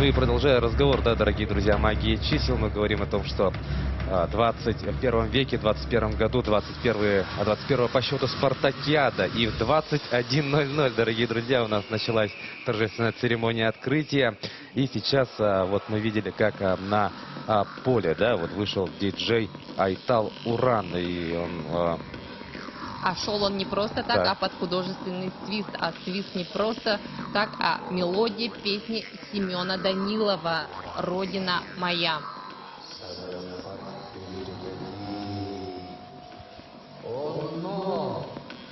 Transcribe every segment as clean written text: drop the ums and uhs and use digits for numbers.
Ну и продолжая разговор, да, дорогие друзья, магии чисел, мы говорим о том, что в 21 веке, в 21 году, 21 по счету спартакиада. И в 21:00, дорогие друзья, у нас началась торжественная церемония открытия. И сейчас вот мы видели, как на поле, да, вот вышел диджей Айтал Уран. И он... А шел он не просто так, а под художественный свист. А свист не просто так, а мелодия песни Семена Данилова «Родина моя».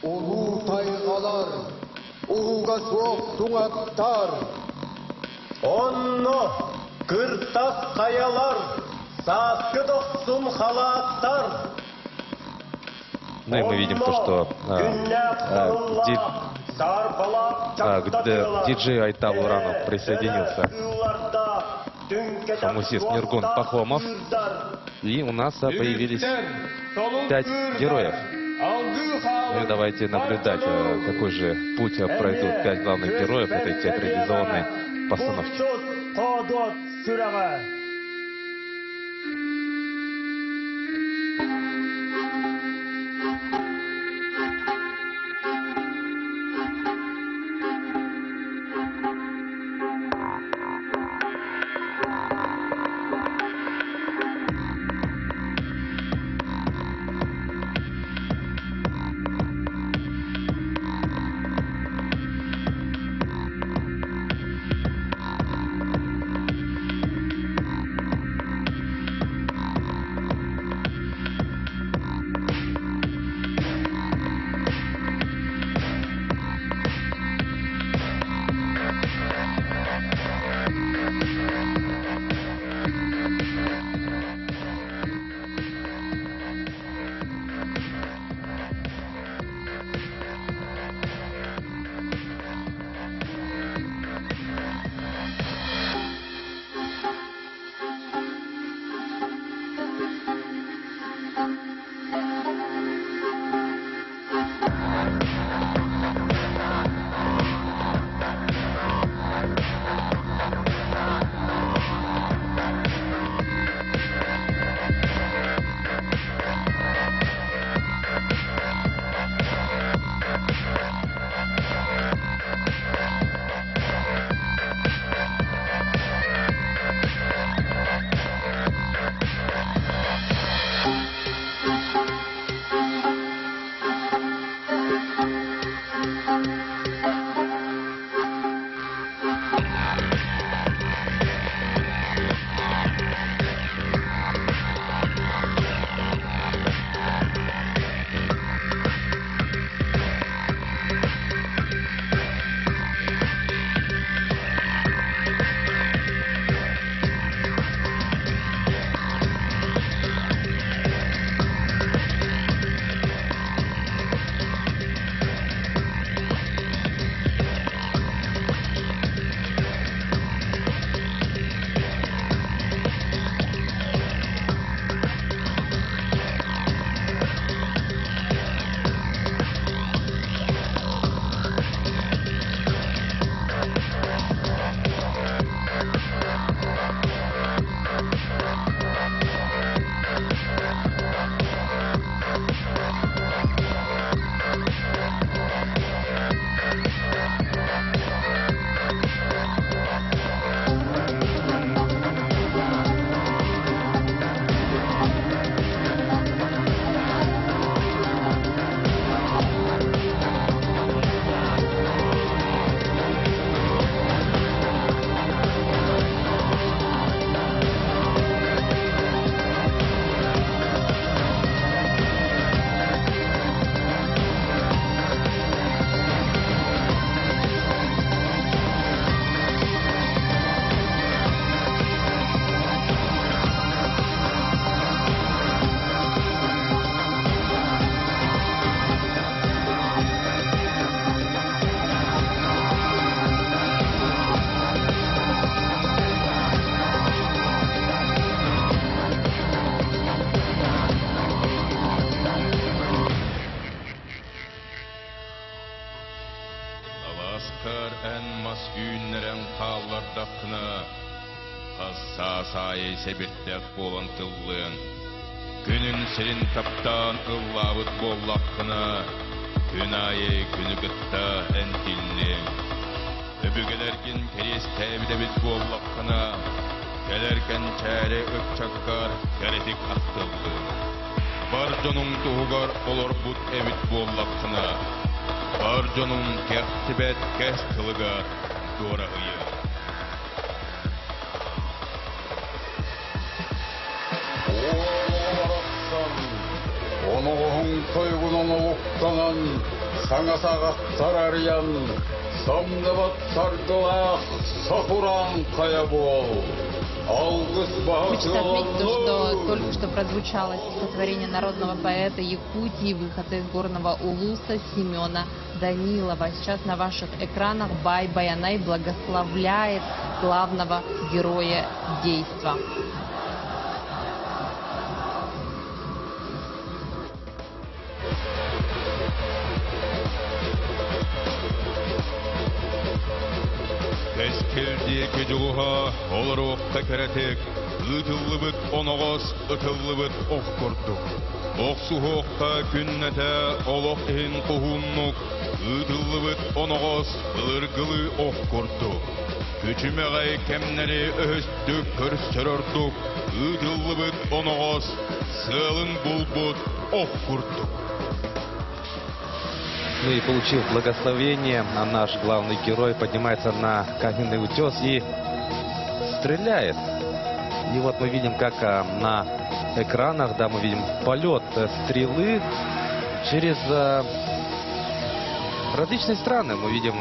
Ulu taygalar, uluga soğuktun aktar. Onno, kırtak kayalar, saatkı doksun halattar. Ну и мы видим то, что диджей Айтал Уранов присоединился мусист Нургун Пахомов. И у нас появились 5 героев. Ну и давайте наблюдать, какой же путь пройдут 5 главных героев этой театрализованной постановки. Alaskar en mas güneren tağlardakına Hassa sayı sebirttek bolan tıllıın. Günün sirin taptan ıllabıt bollakına. Gün ayı günü gıtta entilliğin. Öbügelerkin keris tevdebit bollakına. Gelerken çare öpçakkar geredik attıllıın. Barconun tuğugar olur but evit bollakına. Barconun kehtibet kes kılıgar doğra hıyı. Onuğun toygununu uqqanan, sanasa sararıyan, samdabat sardılaq, sakuran kaya bol. Хочется отметить то, что только что прозвучало стихотворение народного поэта Якутии, выхода из горного Улуса Семена Данилова. Сейчас на ваших экранах Бай-Баянай благословляет главного героя действа. Eskildi keculuğa olur okta keretek. Itıllıbıt onoğuz, ıtıllıbıt ok kurduk. Oksu okta künnete olok ehin kuhunnuk. Itıllıbıt onoğuz, ılırgılı ok kurduk. Küçümeğe kemleri öhüstük, körüstürürdük. Itıllıbıt onoğuz, sığılın bulbut ok kurduk. Ну и получив благословение, наш главный герой поднимается на каменный утес и стреляет. И вот мы видим, как на экранах, да, мы видим полет стрелы через различные страны. Мы видим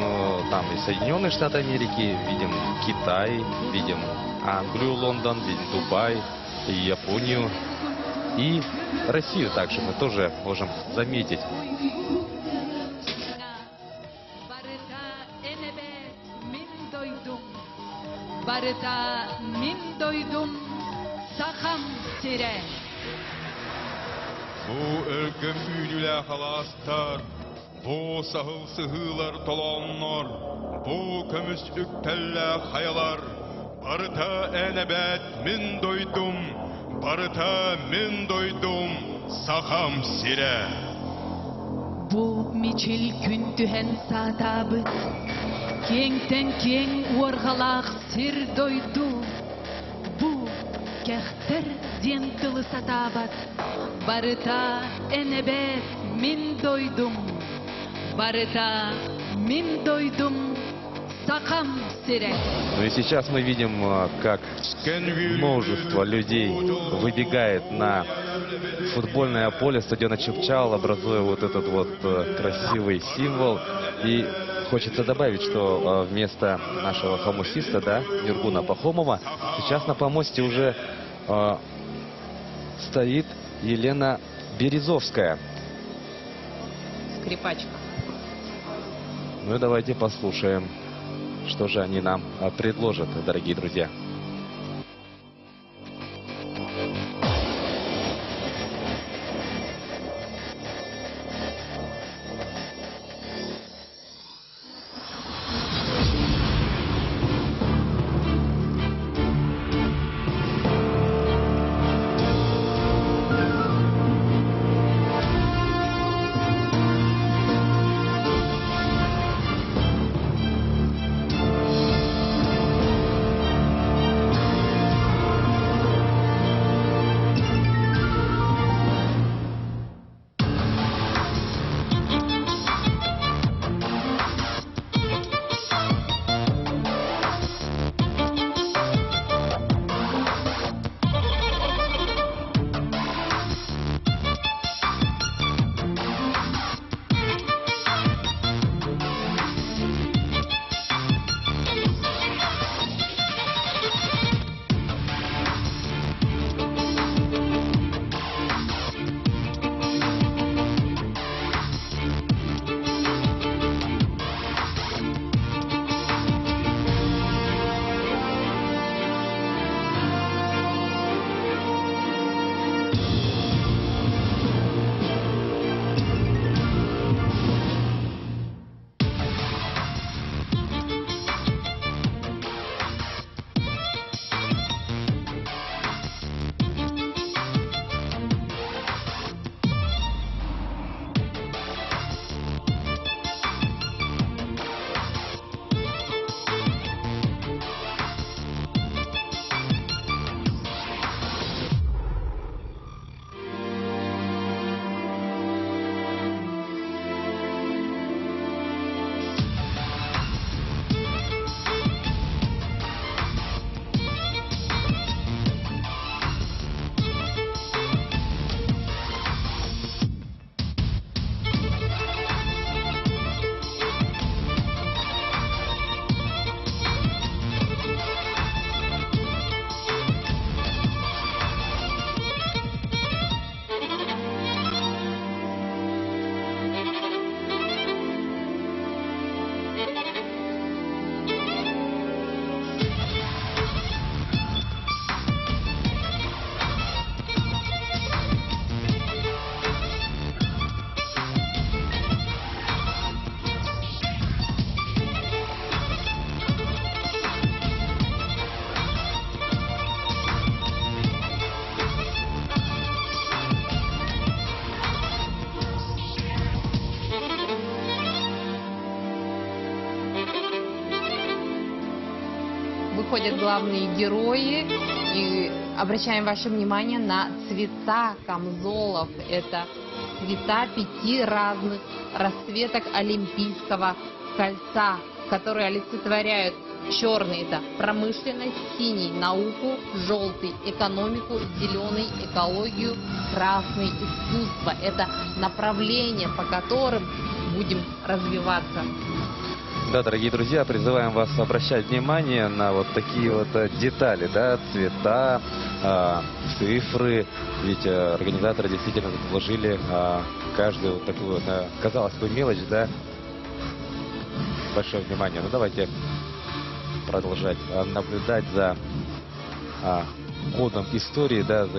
там и Соединенные Штаты Америки, видим Китай, видим Англию, Лондон, видим Дубай, и Японию, и Россию также мы тоже можем заметить. Barıta min doydum, sakam sire. Bu ülkem büyülüle halastar, bu sahıl sıhılar tolanlar, bu kömüs üktelle hayalar. Barıta enebet min doydum, barıta min doydum, sakam sire. Bu miçil küntühen satabı, kengten keng orgalaq sir doydu. Bu kehter diyentili satabat, barıta enebet min doydum, barıta min doydum, sakam sire. Ну и сейчас мы видим, как множество людей выбегает на футбольное поле стадиона Чепчал, образуя вот этот вот красивый символ. И хочется добавить, что вместо нашего хомусиста, да, Нургуна Пахомова, сейчас на помосте уже стоит Елена Березовская. Скрипачка. Ну и давайте послушаем, что же они нам предложат, дорогие друзья. выходят главные герои. И обращаем ваше внимание на цвета камзолов. Это цвета 5 разных расцветок Олимпийского кольца, которые олицетворяют: черный — это промышленность, синий — науку, желтый — экономику, зеленый — экологию, красный — искусство. Это направление, по которым будем развиваться. Да, дорогие друзья, призываем вас обращать внимание на вот такие вот детали, да, цвета, цифры. Ведь организаторы действительно вложили каждую вот такую вот, казалось бы, мелочь, да, большое внимание. Ну, давайте продолжать наблюдать за ходом истории, да, за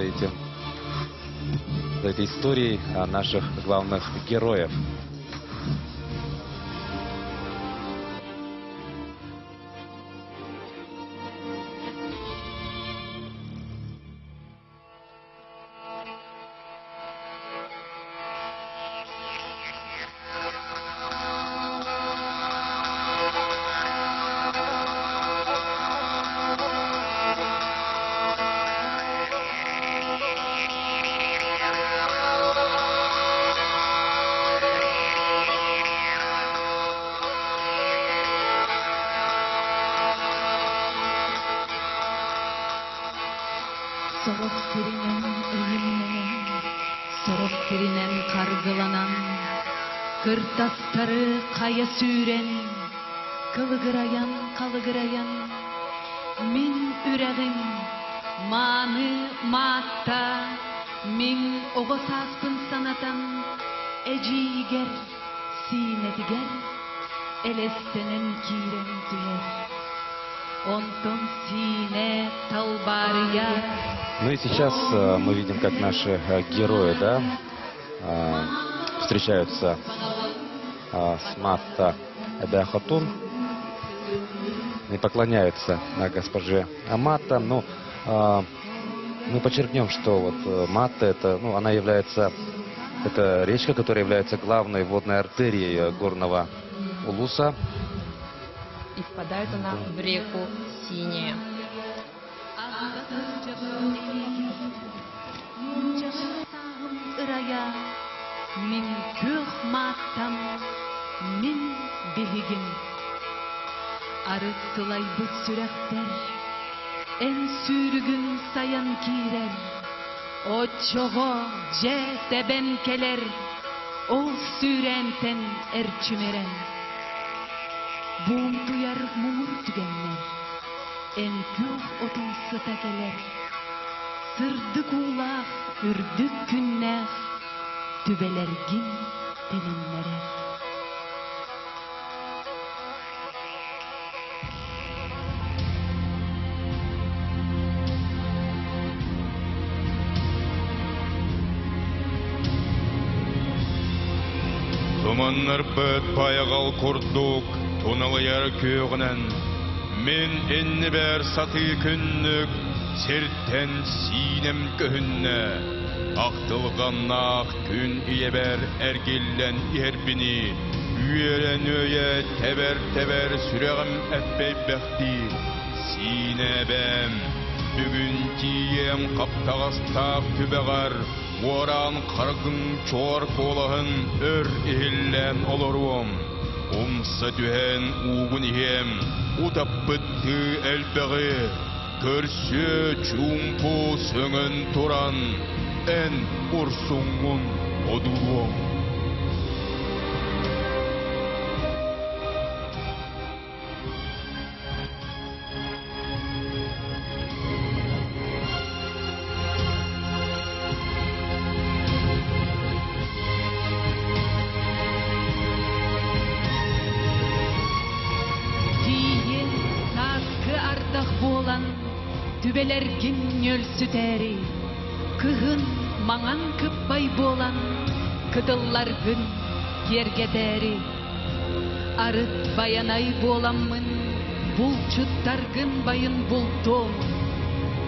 этой историей наших главных героев. Soğuk sirinen eğimlenen, soğuk sirinen kargılanan, kırtastarı kaya süren, kılıgırayan, kalıgırayan, min üreğim, manı maatta, min oğasaspın sanatan, eciger, sinediger, elestenen kiren tüyer. Онтон сине талбария. Ну и сейчас мы видим, как наши герои, да, встречаются с Матта Эбеахатун и поклоняются госпоже Амата. Ну, мы подчеркнем, что вот Матта, это, ну, она является, это речка, которая является главной водной артерией горного улуса. И впадает она в реку Синяя. Min kök mattam, min bihigin. Arıttılay bu sürekler, en sürgün sayan kirer. O çoğu ce sebenkeler, o sürenten erçümeren. Buğum duyar mumur tügenler, en kök otun sıtakeler. Sırdı kulak, ürdük günler, tübelergin telinlere. Туманнар бөт паяғал құрдук, тунылыяр күйіғінен. Мен энні бәр саты күннік, серттен синем көхінне. Ақтылған ақ күн иебер әргеллен ербіні. Үйерен өйе тәбәр сүрәғім әппей бәқті. Сине бәм, бүгін тием қаптағастақ түбәғар. Оран қарғын чор қолығын өр ихіллән олыруым. Умсы түхен уғын ем, утап бұтты әлбәғі. Көрсі чумпу сөңін туран, ән ұрсуңын одуруым. Түбелергін өл сүтәрі, күғын маңан күпбай болан, күдыллар күн кергедәрі. Арыт баянай боламын, бұл чуттаргын байын бұл том.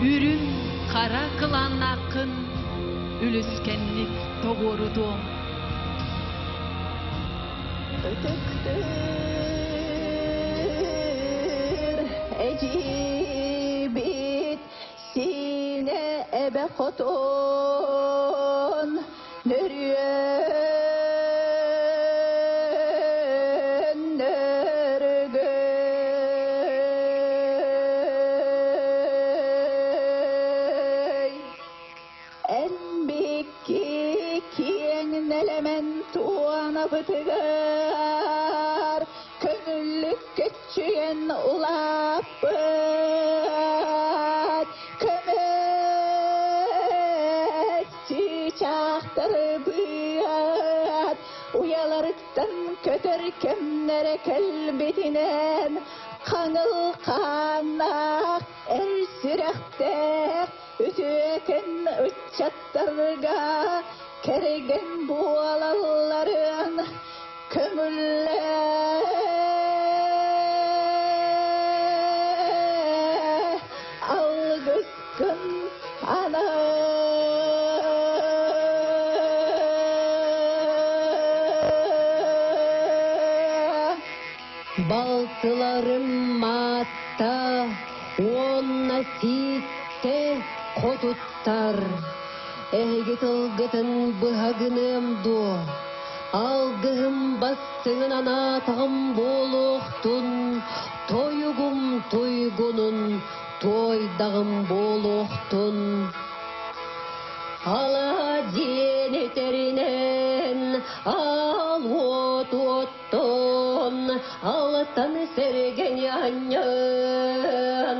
Үрін қара қылан ақын, үліскенлік тоғыры том. ejibit sine ebe koton nöryen nörgöy elbiki kiyen element uana bıtıgar kömüllük küçüyen ulapıt kömekçi çaktırı bıyat uyalarıktan kötürkemlere kelbetinen kanıl kanak ersürekte ütüken uçatlarga keregen buğalalların kömülle algıskın ana baltılarım matta onna sitte kotuttar ehgit ılgıtın bıhagınım du aldığım bastığın anatağım boluktun toyugum toygunun toydağım boluktun ala ceneterinen al otuttun altan sergen yanyan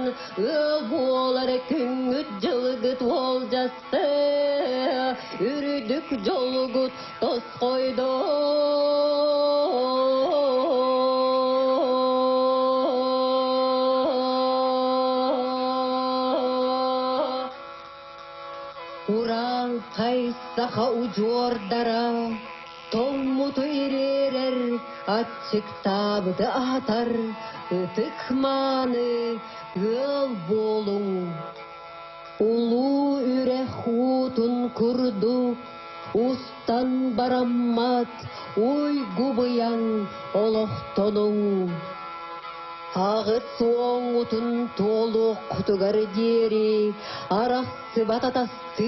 bolar küngüt jılgıt oljastı ürüdük jolgut tos koydu Ural kaysaha ucordara Tommutu irerer açık tabıdı atar ıtıkmanı ıl bolun Ulu üre hutun kurdu ustan barammat uy gubuyan olohtonun Ağıt soğun utun tolu kutugar deri arası batatastı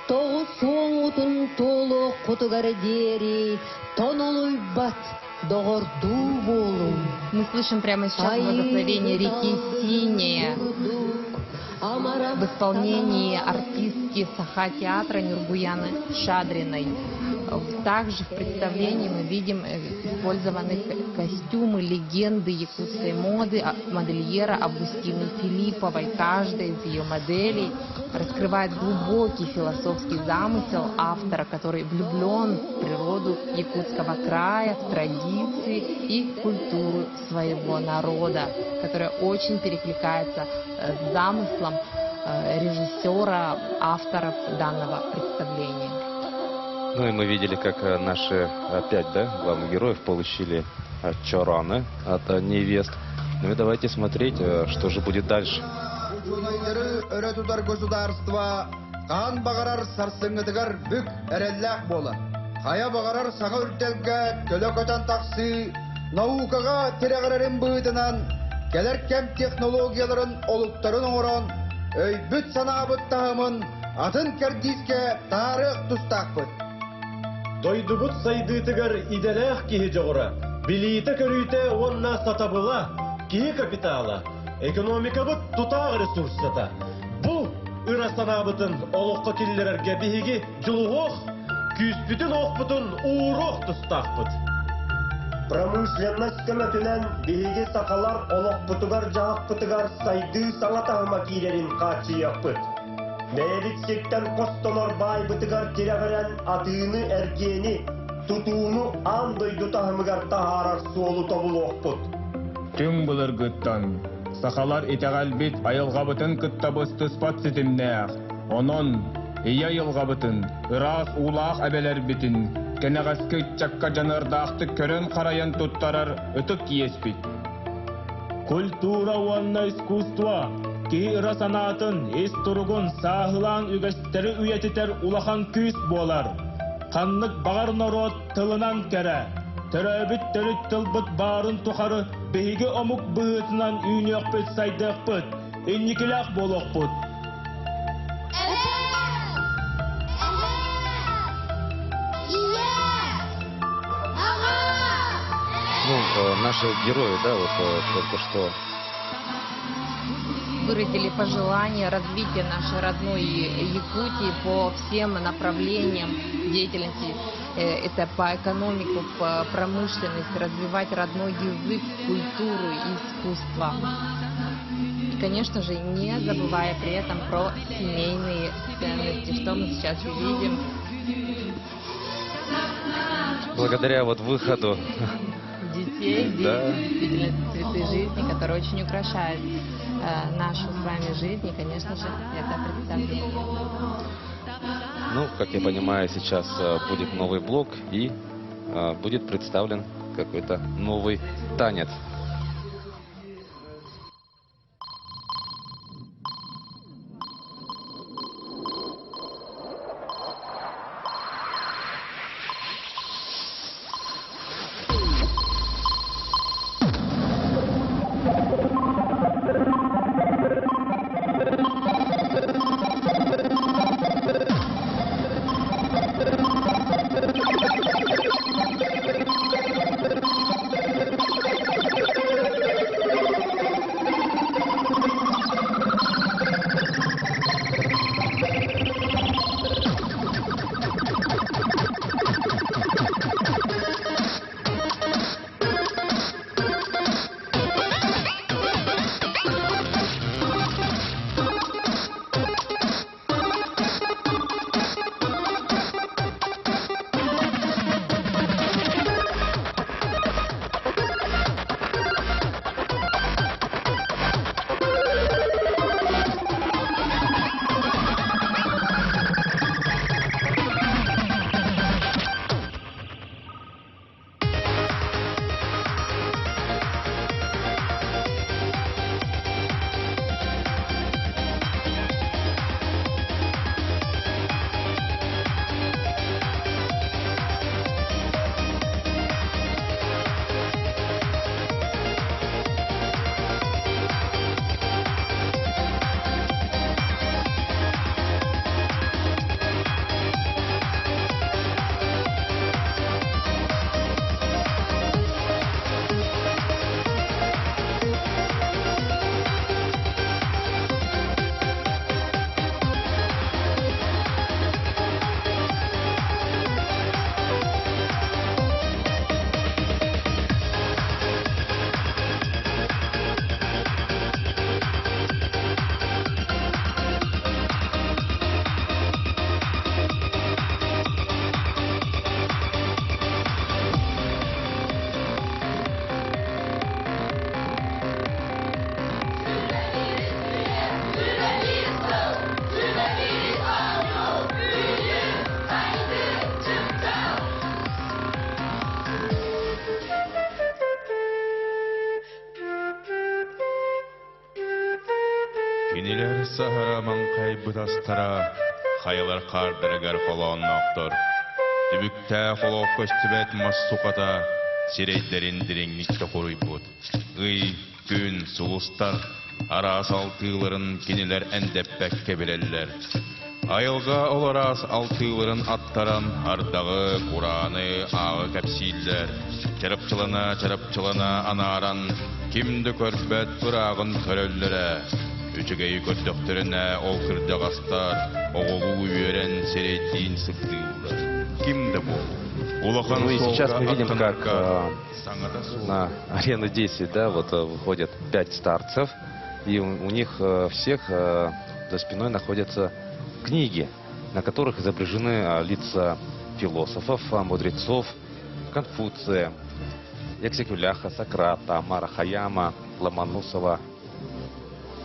Toğu soğun utun tolu kutugar deri tonuluy bat doğurdu bolun Мы слышим прямо сейчас благословение реки Синяя в исполнении артистки Саха-театра Нурбуяны Шадриной. Также в представлении мы видим использованы костюмы легенды якутской моды модельера Августины Филипповой. Каждая из ее моделей раскрывает глубокий философский замысел автора, который влюблен в природу якутского края, в традиции и культуру своего народа, которая очень перекликается с замыслом режиссера, авторов данного представления. Ну и мы видели, как наши опять, главных героев получили чораны от невест. Ну и давайте смотреть, что же будет дальше. Государства қан бағарар сарсыңытығар бүк әрелләк болы. Қая бағарар саңа үртелге төлөкөтен тақсы, наукаға тирәғарарын бұйтынан, келеркем технологияларын олуттарын оңыран, өй бүт санабыт тағымын атын кәрдиске тарық тұстақпыт. Дойдубут сайдытыгар иделэх кихи жоғыра, билийте көрүйте онна сатабыла, кихи капитала, экономикабыт тутағы ресурсата. Бұл ырасанабытын олыққа келлерерге бихиги жылуғық, күйіспітін оқпытын уыроқ тұстақпыт. Промышленность көмөтүнен бихиги сақалар олықпытыгар жағықпытыгар сайды саңатағыма кейлерін қачияқпыт. Мээритсектен костолор бай бытыгар тирәгәрән атыны әргені, тутууну андойду тахымыгар тахарар суолу тобулуқпыт. Түң бұлыр гыттан, сақалар итәғәлбет айылғабытын кыттабыз тұспат сетімнәқ. Онон, ия айылғабытын, ырас улақ әбелер бітін, кәнәғәскі чакка жанырдақты көрін қарайын тұттарар үтік еспет. Культура уанна искусство, ки ырасанатын ес тұрғын сағылан үгістері үйетітер улахан күйіс болар. Қанлық бағар народ тылынан кәрі, Төрөбүт төрүт тылбыт барын тухары бейге омук быытынан үйнөкпөт сайдакпыт. Энникилак болохпут. Ну, наши герои, да, вот только что выразили пожелание развития нашей родной Якутии по всем направлениям деятельности. Это по экономику, по промышленности, развивать родной язык, культуру и искусство. И, конечно же, не забывая при этом про семейные ценности, что мы сейчас видим. благодаря вот выходу детей, да. действительно, цветы жизни, которые очень украшают нашу с вами жизнь, и, конечно же, это представление. Ну, как я понимаю, сейчас будет новый блок и будет представлен какой-то новый танец. Кинилер сахара манқай бұтастара, қайылар қардырығар қолауын ақтыр. Дүбікті қолау көстібет массуқата, сирейдерін діреңнікті қорый бұд. Үй, күн, сұлыстар, арас алтыларын кинилер әндеппәкке білелер. Айылға оларас алтыларын аттаран, ардағы, құраны, ағы кәпсейлер. Чарапчылана анаран, кімді көрбәт бұрағын көрелері. Үчігей көрдіқтеріне ол кірдіғастар, оғылу үйерен серейдейін сықтыйлар. Кімді бұл? Ну и сейчас мы видим, как на арену действий, да, вот выходят 5 старцев, и у них всех за спиной находятся книги, на которых изображены лица философов, мудрецов, Конфуция, Яксекюляха, Сократа, Амара Хаяма, Ломоносова.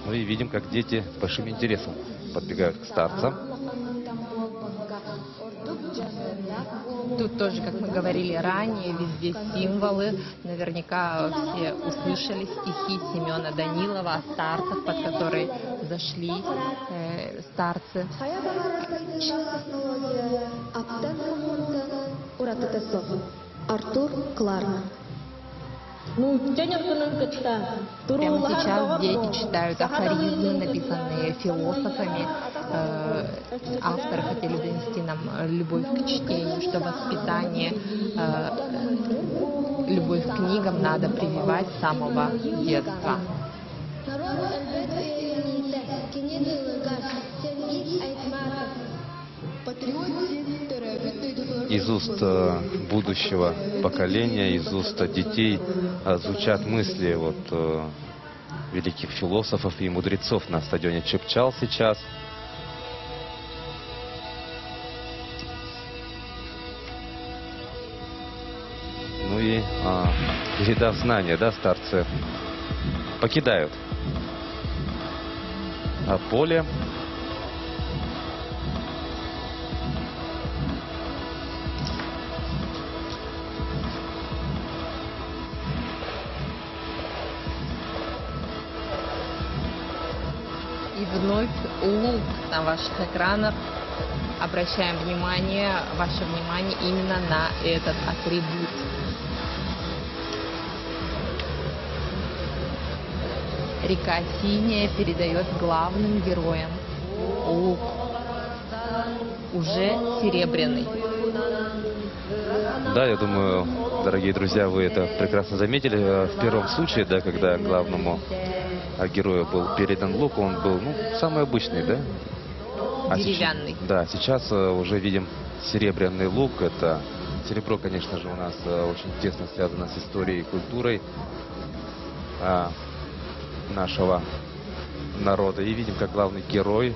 Ну и видим, как дети с большим интересом подбегают к старцам. Тут тоже, как мы говорили ранее, везде символы. Наверняка все услышали стихи Семена Данилова о старцах, под которые зашли старцы. Артур Кларк. Прямо сейчас дети читают афоризмы, написанные философами. Авторы хотели донести нам любовь к чтению, что воспитание, любовь к книгам надо прививать с самого детства. Из уст будущего поколения, из уст детей звучат мысли великих философов и мудрецов на стадионе Чепчал сейчас. Ну и передав знания, да, старцы покидают поле. И вновь лук на ваших экранах. Обращаем ваше внимание именно на этот атрибут. Река Синяя передает главным героям лук, уже серебряный. Да, я думаю, дорогие друзья, вы это прекрасно заметили. В первом случае, да, когда главному герою был передан лук, он был, самый обычный, да? Деревянный. Да, сейчас уже видим серебряный лук. Это серебро, конечно же, у нас очень тесно связано с историей и культурой нашего народа. И видим, как главный герой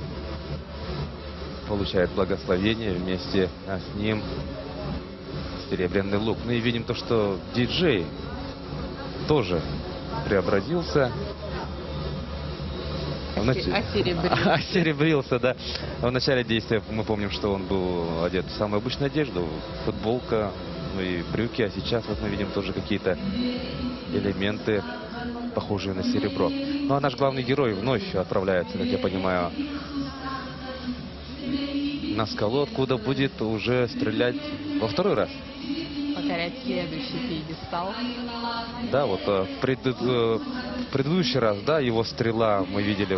получает благословение, вместе с ним серебряный лук. Ну и видим то, что диджей тоже преобразился. Осеребрился, да. В начале действия мы помним, что он был одет в самую обычную одежду, футболка, и брюки, а сейчас вот мы видим тоже какие-то элементы, похожие на серебро. Ну а наш главный герой вновь отправляется, как я понимаю, на скалу, откуда будет уже стрелять во второй раз. Покорять следующий пьедестал. Да, вот в предыдущий раз, да, его стрела, мы видели,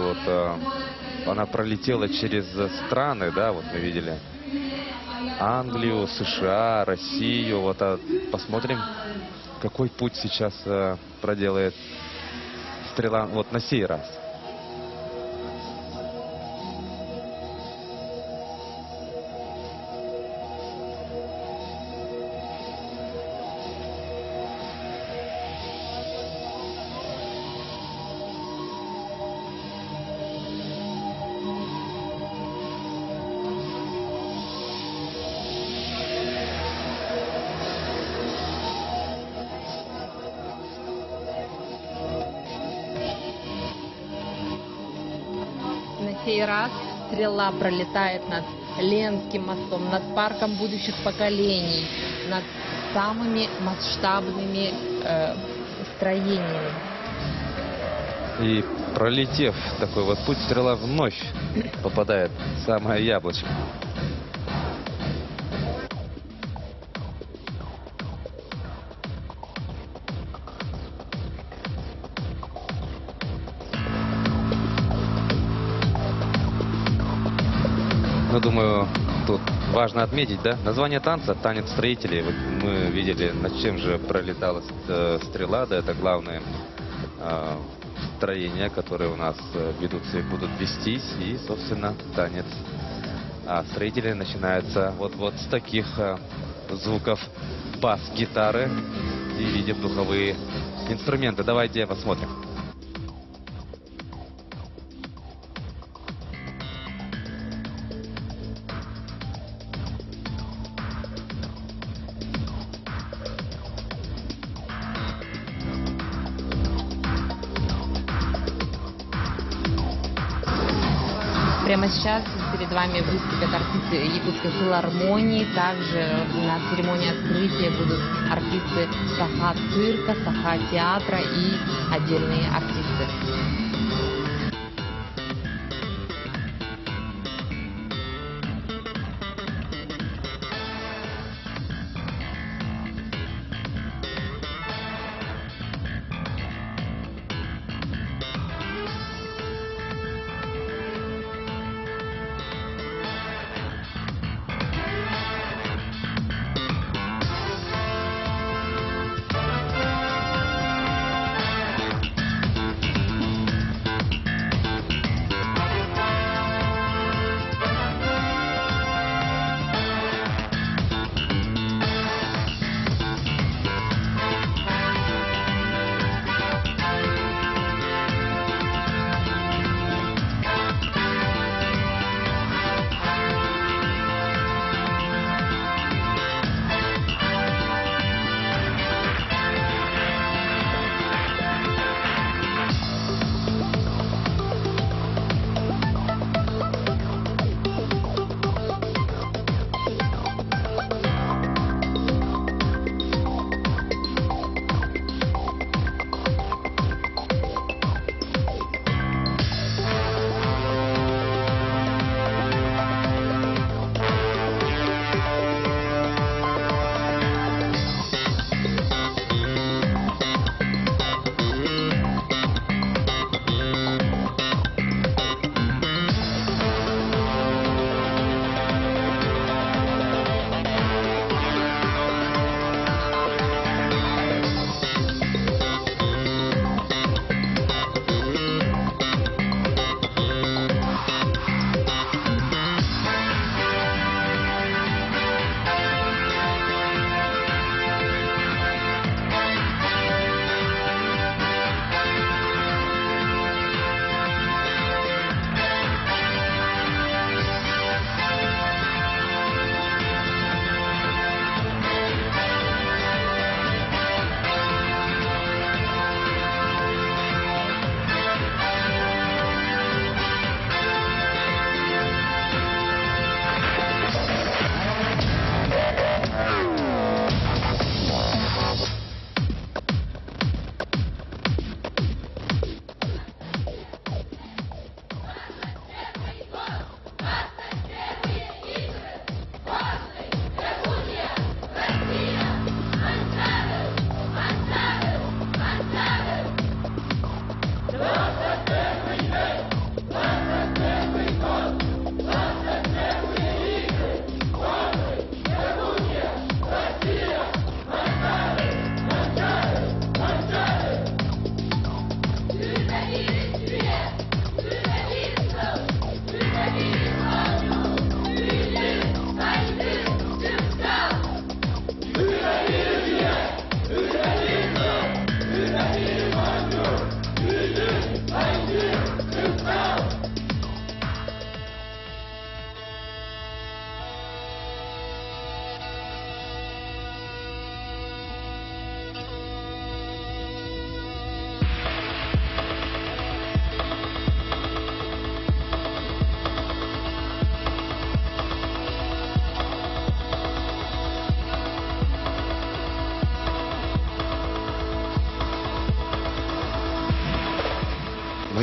она пролетела через страны, да, вот мы видели Англию, США, Россию. Посмотрим, какой путь сейчас проделает стрела вот на сей раз. На сей раз стрела пролетает над Ленским мостом, над парком будущих поколений, над самыми масштабными строениями. И пролетев такой вот путь, стрела вновь попадает в самое яблочко. Ну, думаю, тут важно отметить, да, название танца — танец строителей. Вот мы видели, над чем же пролетала стрела, да, это главное строения, которые у нас ведутся и будут вестись. И, собственно, танец строителей начинается вот с таких звуков бас-гитары. И видим духовые инструменты. Давайте посмотрим. Прямо сейчас перед вами выступят артисты Якутской филармонии. Также на церемонии открытия будут артисты Саха-цирка, Саха-театра и отдельные артисты.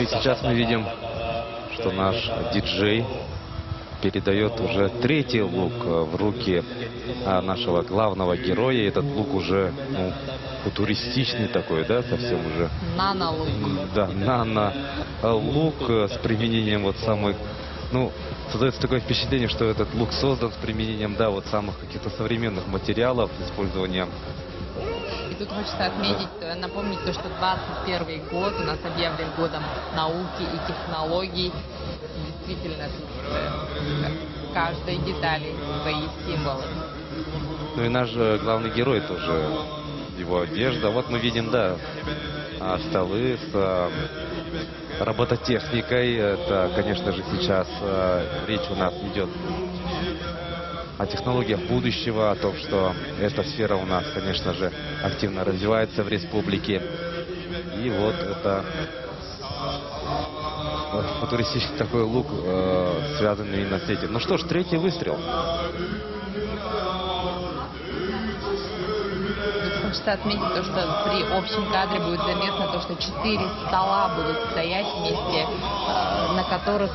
и сейчас мы видим, что наш диджей передает уже третий лук в руки нашего главного героя. И этот лук уже футуристичный такой, да, совсем уже. Нано-лук. Да, нано-лук с применением вот самых, создается такое впечатление, что этот лук создан с применением, да, вот самых каких-то современных материалов, с использованием. И тут хочется отметить, напомнить то, что 21 год у нас объявлен годом науки и технологий. Действительно, тут в каждой детали свои символы. Ну и наш главный герой тоже, его одежда. Вот мы видим, да, столы с робототехникой. Это, конечно же, сейчас речь у нас идет о технологиях будущего, о том, что эта сфера у нас, конечно же, активно развивается в республике. И вот это футуристический такой лук, связанный именно с этим. Ну что ж, третий выстрел. Хочется отметить то, что при общем кадре будет заметно то, что 4 стола будут стоять вместе, на которых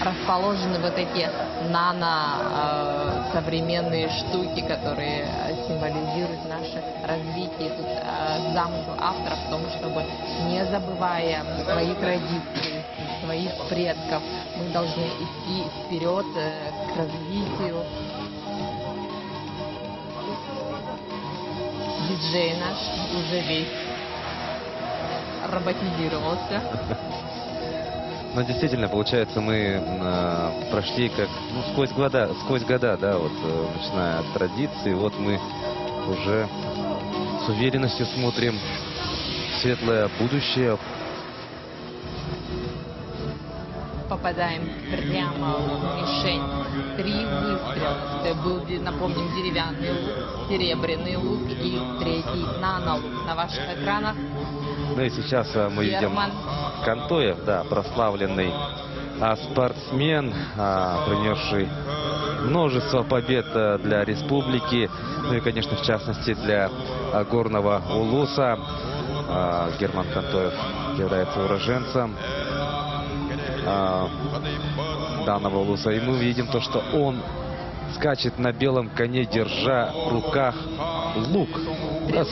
расположены вот эти современные штуки, которые символизируют наше развитие. Тут замысел автора в том, чтобы, не забывая свои традиции, своих предков, мы должны идти вперед к развитию. Диджей наш уже весь роботизировался. Но действительно, получается, мы прошли как сквозь года, да, вот начиная от традиции, вот мы уже с уверенностью смотрим в светлое будущее. Попадаем прямо в мишень. 3 выстрела. Это был, напомним, деревянный лук, серебряный лук и третий нано-лук на ваших экранах. Ну и сейчас мы видим Кантоев, да, прославленный спортсмен, принесший множество побед для республики, ну и, конечно, в частности, для горного улуса. Герман Кантоев является уроженцем данного улуса. И мы видим то, что он скачет на белом коне, держа в руках лук.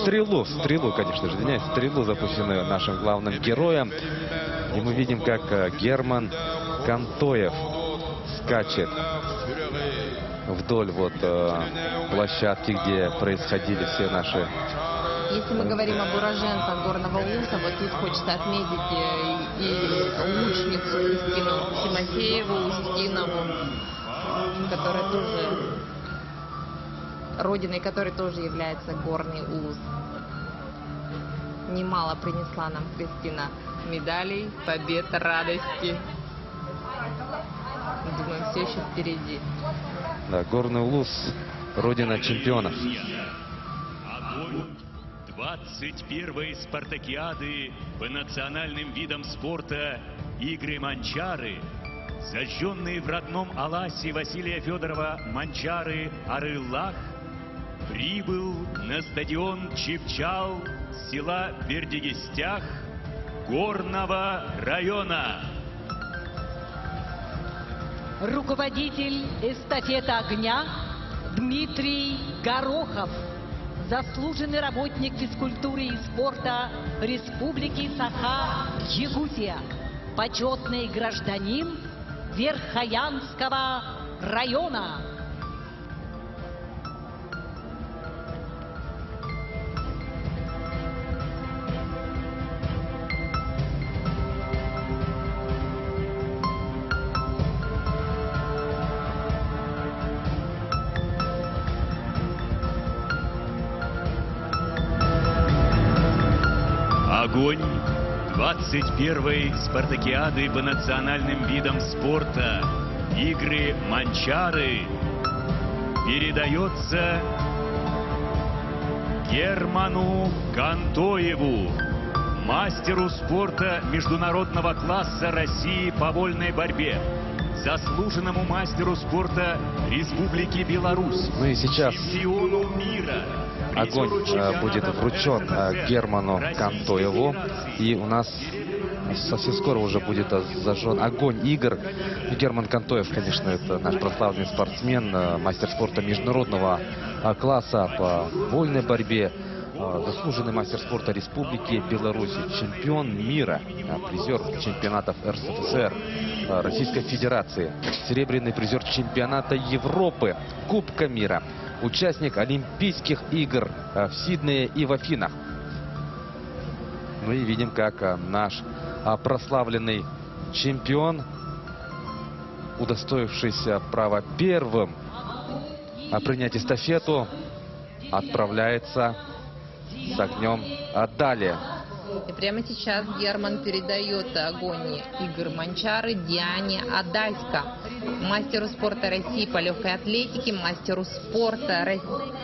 Стрелу, конечно же, извиняюсь, стрелу, запущенную нашим главным героем. И мы видим, как Герман Кантоев скачет вдоль вот площадки, где происходили все наши... Если мы говорим об уроженцах горного улуса, вот тут хочется отметить и лучницу Устину Тимофееву, Устинову, которая тоже... родиной которой тоже является горный улус. Немало принесла нам Кристина медалей, побед, радости. Думаю, все еще впереди. Да, горный улус, родина чемпионов. 21-й спартакиады по национальным видам спорта игры Манчары, зажженные в родном Аласе Василия Федорова Манчары Арылах, прибыл на стадион Чипчал села Бердигестях Горного района. Руководитель эстафеты огня Дмитрий Горохов, заслуженный работник физкультуры и спорта Республики Саха-Якутия, почетный гражданин Верхоянского района. Огонь 21-й спартакиады по национальным видам спорта игры Манчары передается Герману Кантоеву, мастеру спорта международного класса России по вольной борьбе, заслуженному мастеру спорта Республики Беларусь, Ну и сейчас чемпиону мира. огонь будет вручен Герману Кантоеву. И у нас совсем скоро уже будет зажжен огонь игр. Герман Кантоев, конечно, это наш прославленный спортсмен, мастер спорта международного класса по вольной борьбе, заслуженный мастер спорта Республики Беларусь, чемпион мира, призер чемпионатов РСФСР, Российской Федерации, серебряный призер чемпионата Европы, Кубка мира, участник Олимпийских игр в Сиднее и в Афинах. Ну и видим, как наш прославленный чемпион, удостоившийся права первым принять эстафету, отправляется с огнем далее. И прямо сейчас Герман передает огонь игр Манчары Диане Адальска, мастеру спорта России по легкой атлетике, мастеру спорта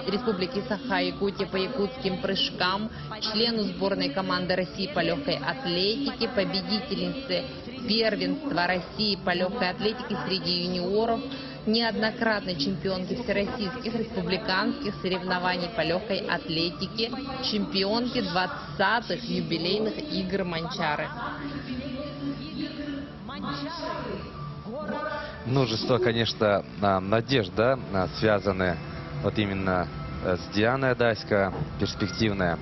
Республики Саха-Якутия по якутским прыжкам, члену сборной команды России по легкой атлетике, победительнице первенства России по легкой атлетике среди юниоров, неоднократной чемпионки всероссийских республиканских соревнований по легкой атлетике, чемпионки 20-х юбилейных игр Манчары. Множество, конечно, надежд, да, связаны вот именно с Дианой Адальска, перспективная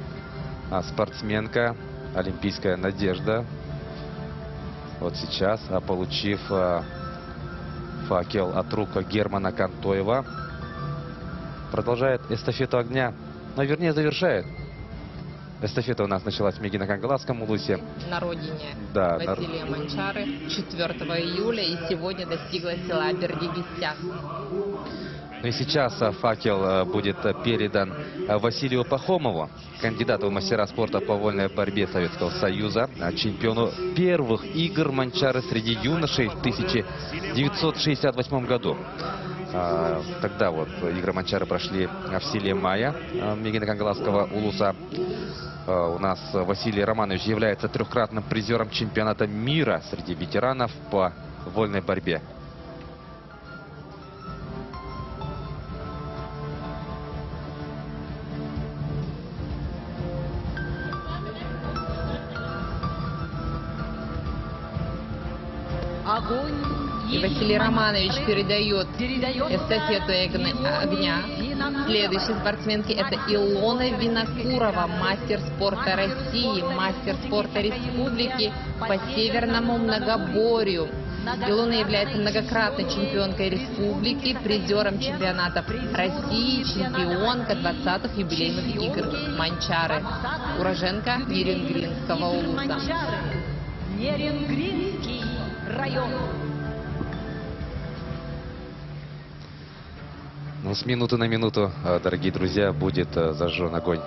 спортсменка, олимпийская надежда. Вот сейчас, получив факел от рук Германа Кантоева, продолжает эстафету огня, но вернее завершает. Эстафета у нас началась в Мегино-Кангаласском улусе. На родине Василия Манчары 4 июля и сегодня достигла села Бердигистяк. Ну и сейчас факел будет передан Василию Пахомову, кандидату в мастера спорта по вольной борьбе Советского Союза, чемпиону первых игр Манчары среди юношей в 1968 году. Тогда вот игры Манчары прошли в селе Мая Мегино-Кангаласского улуса. У нас Василий Романович является трехкратным призером чемпионата мира среди ветеранов по вольной борьбе. И Василий Романович передает эстафету огня следующей спортсменке. Это Илона Винокурова, мастер спорта России, мастер спорта Республики по северному многоборью. Илона является многократной чемпионкой республики, призером чемпионатов России, чемпионка 20-х юбилейных игр Манчары, уроженка Нерингринского улуса. Нерингринский район. Ну, с минуты на минуту, дорогие друзья, будет зажжен огонь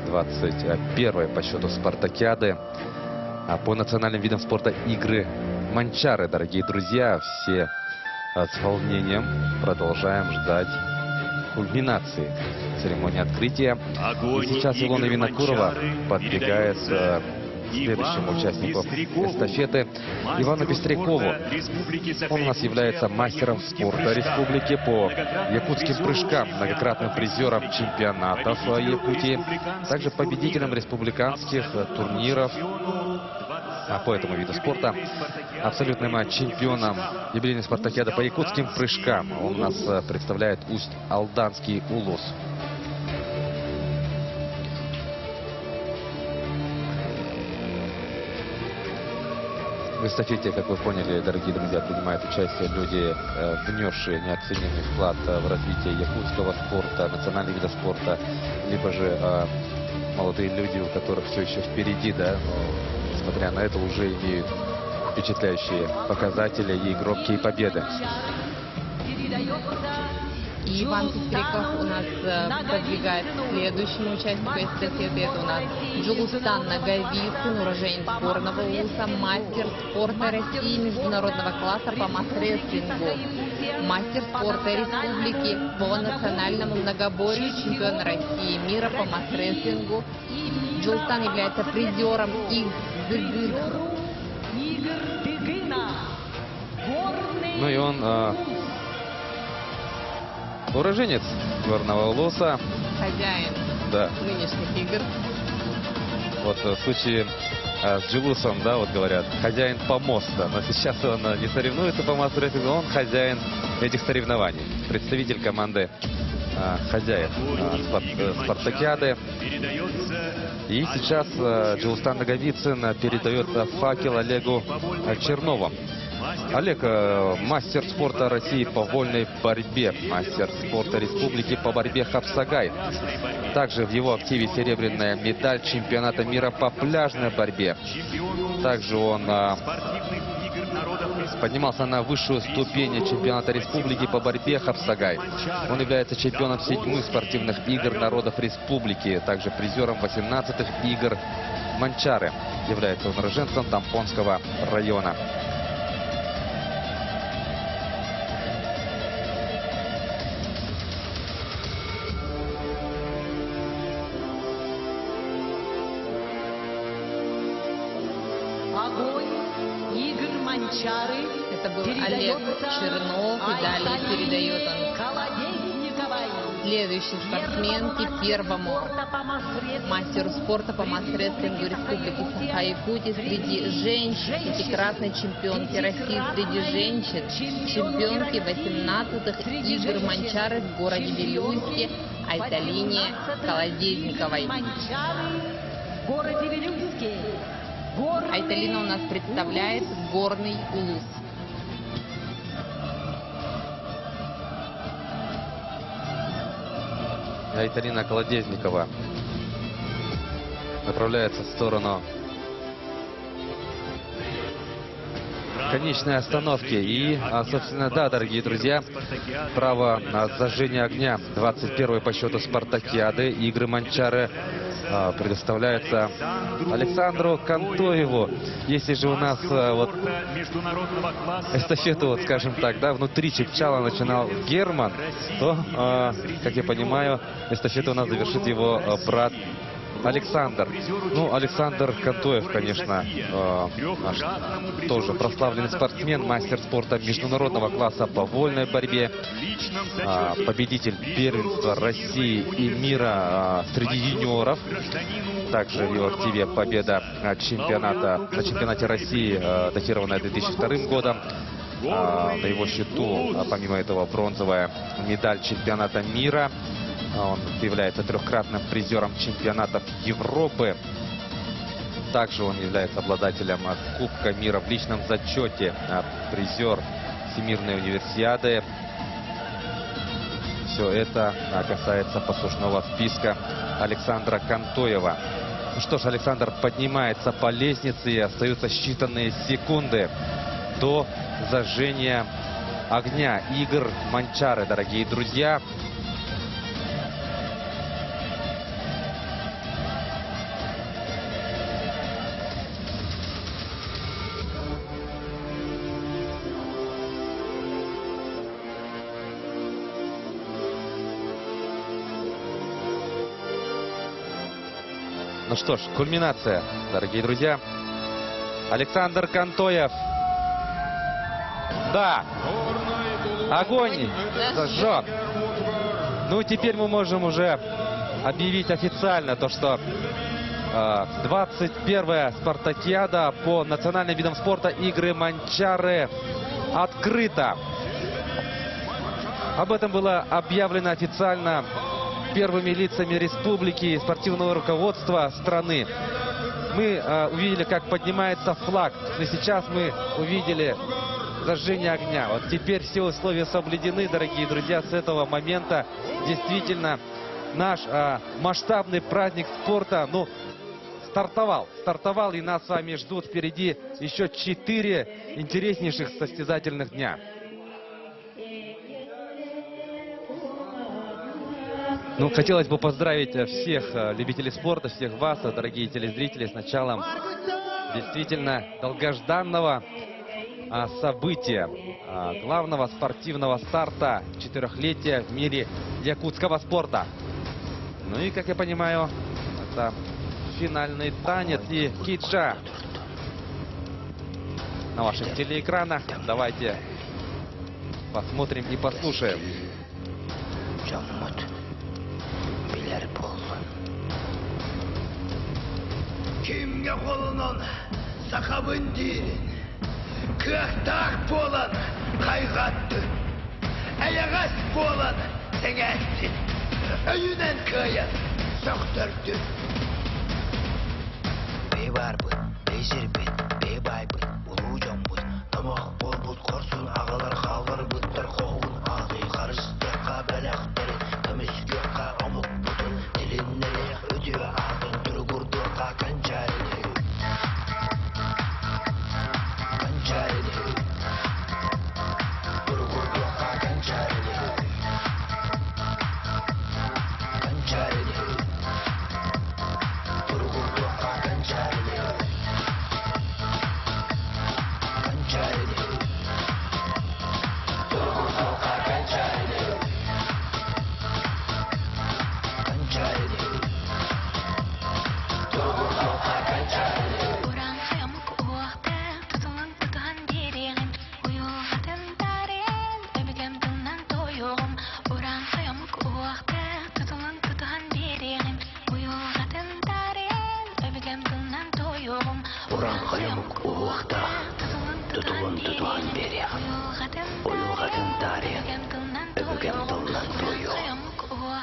21-й по счету спартакиады по национальным видам спорта игры Манчары. Дорогие друзья, все с волнением продолжаем ждать кульминации церемонии открытия. И сейчас Илона Винокурова подбегает следующему участнику эстафеты Ивану Пестрякову. Он у нас является мастером спорта республики по якутским прыжкам, многократным призером чемпионатов Якутии, также победителем республиканских турниров по этому виду спорта, абсолютным чемпионом юбилейной спартакиады по якутским прыжкам. Он у нас представляет Усть-Алданский улус. В эстафете, как вы поняли, дорогие друзья, принимают участие люди, внесшие неоценимый вклад в развитие якутского спорта, национальных видов спорта, либо же молодые люди, у которых все еще впереди, да, но, несмотря на это, уже имеют впечатляющие показатели и громкие победы. И Иван Пестряков у нас подвигает к следующему участнику эстафеты. Это у нас Джулустан Наговицын, уроженец горного улуса, мастер спорта России международного класса по масс-рестлингу, мастер спорта республики по национальному многоборью, чемпион России и мира по масс-рестлингу. Джулустан является призером Ну и он уроженец горного улуса. Хозяин да. нынешних игр. Вот в случае с Джилусом, да, вот говорят, хозяин помоста. Но сейчас он не соревнуется по массу-рестлингу, он хозяин этих соревнований. Представитель команды хозяев спартакиады. И сейчас Джилустан Наговицын передает факел Олегу Чернову. Олег мастер спорта России по вольной борьбе, мастер спорта республики по борьбе Хапсагай. Также в его активе серебряная медаль чемпионата мира по пляжной борьбе. Также он поднимался на высшую ступень чемпионата республики по борьбе Хапсагай. Он является чемпионом 7-х спортивных игр народов республики, также призером 18-х игр Манчары. Является он уроженцем Тампонского района. Это был Олег Чернов, и далее передает он следующий спортсменке, первому мастеру спорта по масс-рестлингу Республики Саха-Якутия среди женщин, пятикратной чемпионки России среди женщин, чемпионки 18-х игр Манчары в городе Вилюйске Айталине Колодезниковой. Айталина у нас представляет горный улус. Айталина Колодезникова направляется в сторону конечной остановки. И, собственно, да, дорогие друзья, право на зажжение огня 21-й по счету спартакиады игры Манчары предоставляется Александру Кантоеву. Если же у нас вот эстафету, вот, скажем так, да, внутри Чепчала начинал Герман, то, как я понимаю, эстафету у нас завершит его брат Александр. Ну, Александр Кантоев, конечно, наш тоже прославленный спортсмен, мастер спорта международного класса по вольной борьбе, победитель первенства России и мира среди юниоров. Также в его активе победа на чемпионате России, датированная 2002 годом. На его счету, помимо этого, бронзовая медаль чемпионата мира. Он является трехкратным призером чемпионатов Европы. Также он является обладателем Кубка мира в личном зачете, призер Всемирной универсиады. Все это касается послужного списка Александра Кантоева. Ну что ж, Александр поднимается по лестнице, и остаются считанные секунды до зажжения огня игр Манчары, дорогие друзья. Ну что ж, кульминация, дорогие друзья. Александр Кантоев. Да, огонь зажжен. Ну, теперь мы можем уже объявить официально то, что 21-я спартакиада по национальным видам спорта игры Манчары открыта. Об этом было объявлено официально первыми лицами республики и спортивного руководства страны. Мы увидели, как поднимается флаг. Но сейчас мы увидели зажжение огня. Вот теперь все условия соблюдены, дорогие друзья. С этого момента действительно наш масштабный праздник спорта, ну, стартовал, и нас с вами ждут впереди еще 4 интереснейших состязательных дня. Ну, хотелось бы поздравить всех любителей спорта, всех вас, дорогие телезрители, с началом действительно долгожданного события, главного спортивного старта 4-летия в мире якутского спорта. Ну и, как я понимаю, это финальный танец и киджа на ваших телеэкранах. Давайте посмотрим и послушаем. Kimge kolunun sakabın dirin. Kıhtak bolan kaygattı. Ayagas bolan sengetsin. Öyünen kıyan söktürdü. Bey var bu, bey şerbet, bey bay bu, ulu can bu. Tamak bol bul korsun ağalar kalır bıttır kovun ağzı karıştır kabelekleri. Kömüsküka amuk butun dilinleri ödüyor ağzın duru kurdu kancarini. Kancarini. Duru kurdu kancarini. Kancarini. Duru kurdu kancarini. Kancarini. Duru kurdu kancarini. Kancarini. Duru kurdu kancarini. Orang sayamuk uakta, tutulun tutuhan diringin. Uyuhatın tarin, öbügem tunan toyum. Orang sayamuk uakta, tutulun tutuhan diringin. Uyuhatın tarin, öbügem tunan toyum. Orang kayamuk uakta, tutulun tutuhan beriyam. Uyuhatın tarin, öbügem tunan toyum.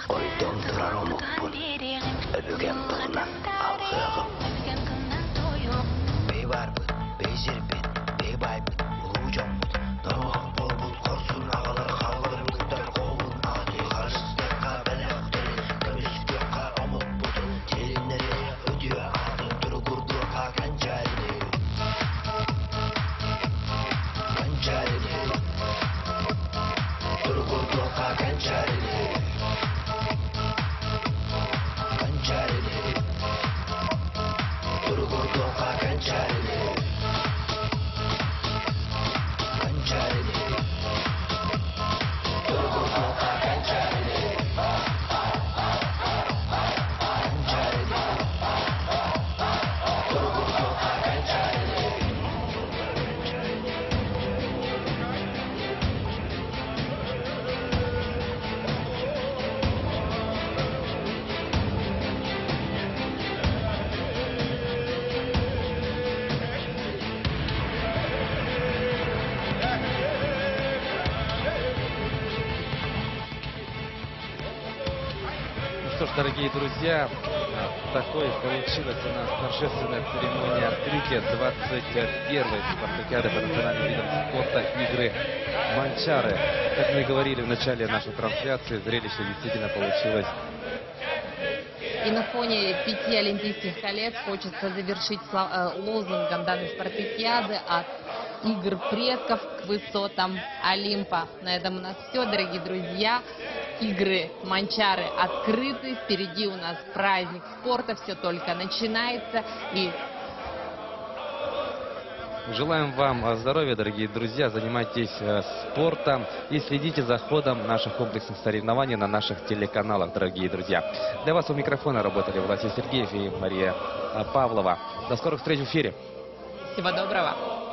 Oydum durar omuk bun, öbügem tunan algığım. Bey var bu, bey şerbet, bey bay bu, ulu can bu. Tamak bol bul korsun ağalar kalır bıttır kovun ağzı karıştır kabelekleri. Kömüsküka amuk butun dilinleri ödüyor ağzın duru kurdu kancarini. Kancarini. Duru kurdu kancarini. Kancarini. Duru kurdu kancarini. Kancarini. Duru kurdu kancarini. Kancarini. Duru kurdu kancarini. Ну что ж, дорогие друзья, такой получилась у нас торжественная церемония открытия 21-й спартакиады по национальным видам спорта игры Манчары. Как мы и говорили в начале нашей трансляции, зрелище действительно получилось. И на фоне 5 олимпийских колец хочется завершить лозунгом данной спартакиады от игр предков к высотам Олимпа. На этом у нас все, дорогие друзья. Игры Манчары открыты. Впереди у нас праздник спорта. Все только начинается. И желаем вам здоровья, дорогие друзья. Занимайтесь спортом и следите за ходом наших комплексных соревнований на наших телеканалах, дорогие друзья. Для вас у микрофона работали Власий Сергеев и Мария Павлова. До скорых встреч в эфире. всего доброго.